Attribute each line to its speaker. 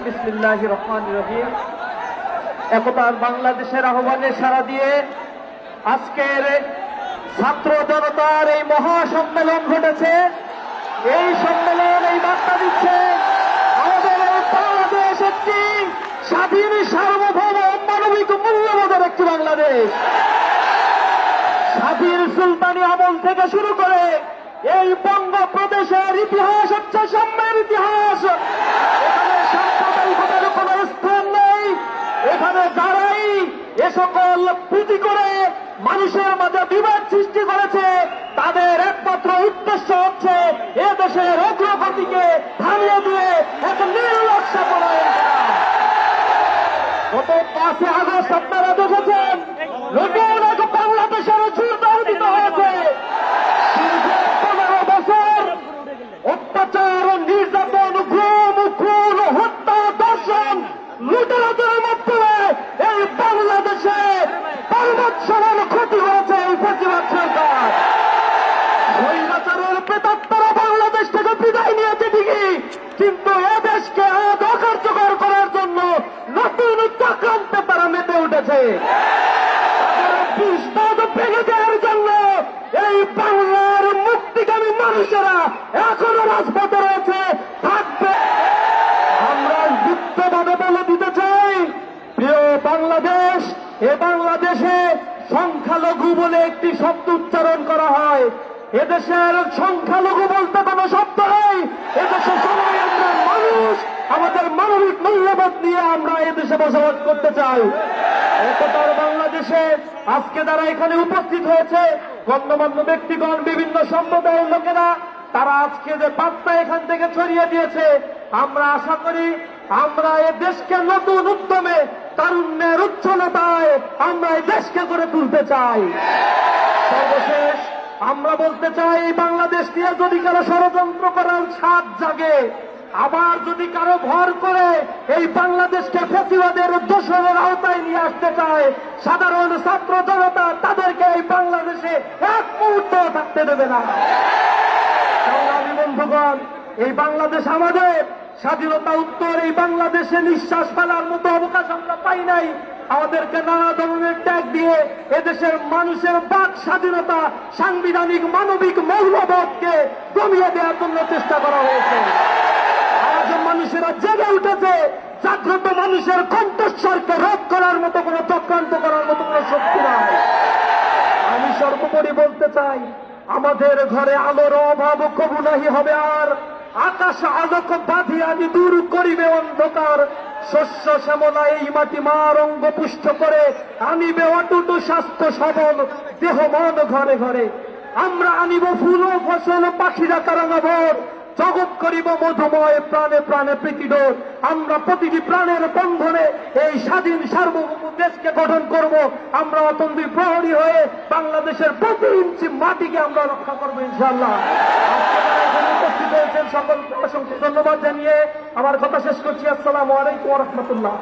Speaker 1: বিসমিল্লাহির রহমানির রহিম। একতার বাংলাদেশের আহ্বানে সাড়া দিয়ে আজকের ছাত্র জনতার এই মহাসম্মেলন ঘটেছে। এই সম্মেলন এই বার্তা দিচ্ছে আমাদের বাংলাদেশ একটি স্বাধীন, সার্বভৌম, মানবিক মূল্যবোধের একটি বাংলাদেশ। স্বাধীন সুলতানি আমল থেকে শুরু করে এই বঙ্গপ্রদেশের ইতিহাস হচ্ছে সাম্যের ইতিহাস। এখানে সাম্প্রদায়িকতার কোন স্থান নেই। এখানে যারাই এ সকল পুঁজি করে মানুষের মাঝে বিবাদ সৃষ্টি করেছে তাদের একমাত্র উদ্দেশ্য হচ্ছে এ দেশের অগ্রগতিকে থামিয়ে দিয়ে এক নির্লজ্জ পলায়ন করা। গত 5 আগস্ট আপনারা দেখেছেন নতুন এক বাংলাদেশের যুদ্ধ আয়োজিত হয়েছে। 15 বছর অত্যাচার, নির্যাতন, গুম, খুন, হত্যা, ধর্ষণ, লুটেরাদের মাধ্যমে এই বাংলাদেশে পার্বত্য ক্ষতি হয়েছে এই ফ্যাসিবাদ সরকার। স্বৈরাচারের প্রেতাত্মারা বাংলাদেশ থেকে বিদায় নিয়েছে ঠিকই, কিন্তু এ দেশকে অকার্যকর করার জন্য নতুন চক্রান্তে তারা মেতে উঠেছে। বিস্তার ভেঙে দেওয়ার জন্য এই বাংলার মুক্তিকামী মানুষেরা এখনো রাজপথে রয়েছে, থাকবে। আমরা যুক্তভাবে বলে দিতে চাই, প্রিয় বাংলাদেশ, এ বাংলাদেশে সংখ্যালঘু বলে একটি শব্দ উচ্চারণ করা হয়। এদেশের সংখ্যালঘু বলতে কোনো শব্দ নেই। এদেশে সবাই আমরা মানুষ, আমাদের মানবিক মূল্যবোধ নিয়ে আমরা এদেশে বসবাস করতে চাই। একতার বাংলাদেশে আজকে যারা এখানে উপস্থিত হয়েছে, গণ্যমান্য ব্যক্তিগণ, বিভিন্ন সম্প্রদায়ের লোকেরা, তারা আজকে যে বার্তা এখান থেকে ছড়িয়ে দিয়েছে, আমরা আশা করি আমরা এ দেশকে নতুন উদ্যমে, তারুণ্যের উচ্ছলতায় আমরা এই দেশকে গড়ে তুলতে চাই। সর্বশেষ আমরা বলতে চাই, এই বাংলাদেশ নিয়ে যদি কারো ষড়যন্ত্র করার স্বাদ জাগে, আবার যদি কারো ভর করে এই বাংলাদেশকে ফ্যাসিবাদের দোসরের আওতায় নিয়ে আসতে চায়, সাধারণ ছাত্র জনতা তাদেরকে এই বাংলাদেশে এক মুহূর্ত থাকতে দেবে না। সংগ্রামী বন্ধুগণ, এই বাংলাদেশ আমাদের, স্বাধীনতা উত্তর এই বাংলাদেশে নিঃশ্বাস ফেলার মতো অবকাশ আমরা পাই নাই। আমাদেরকে নানা ধরনের ট্যাগ দিয়ে এদেশের মানুষের বাক স্বাধীনতা, সাংবিধানিক মানবিক মৌলবোধকে দমিয়ে দেওয়ার জন্য চেষ্টা করা হয়েছে। আজ মানুষেরা জেগে উঠেছে, জাগ্রত মানুষের কণ্ঠস্বরকে রোধ করার মতো কোন চক্রান্ত করার মতো কোন শক্তি নাই। আমি সর্বোপরি বলতে চাই, আমাদের ঘরে আলোর অভাব কবু নাহি হবে আর, আকাশ আলোক বাঁধিয়া দূর করিবে অন্ধকার। শস্য শ্যামলা এই মাটি মার অঙ্গ পুষ্ট করে আনিবে অটুট স্বাস্থ্য সবল দেহ মন ঘরে ঘরে। আমরা আনিব ফুল ও ফসল, পাখিরা কারাঙ্গাভর, জগৎ করিব মধুময়, প্রাণে প্রাণে প্রীতিডোর। আমরা প্রতিটি প্রাণের বন্ধনে এই স্বাধীন সার্বভৌম দেশকে গঠন করব। আমরা অতন্দ্রী প্রহরী হয়ে বাংলাদেশের প্রতি ইঞ্চি মাটিকে আমরা রক্ষা করবো ইনশাআল্লাহ। উপস্থিত হয়েছেন সকলকে অসংখ্য ধন্যবাদ জানিয়ে আমার কথা শেষ করছি। আসসালামু আলাইকুম ওয়া রাহমাতুল্লাহ।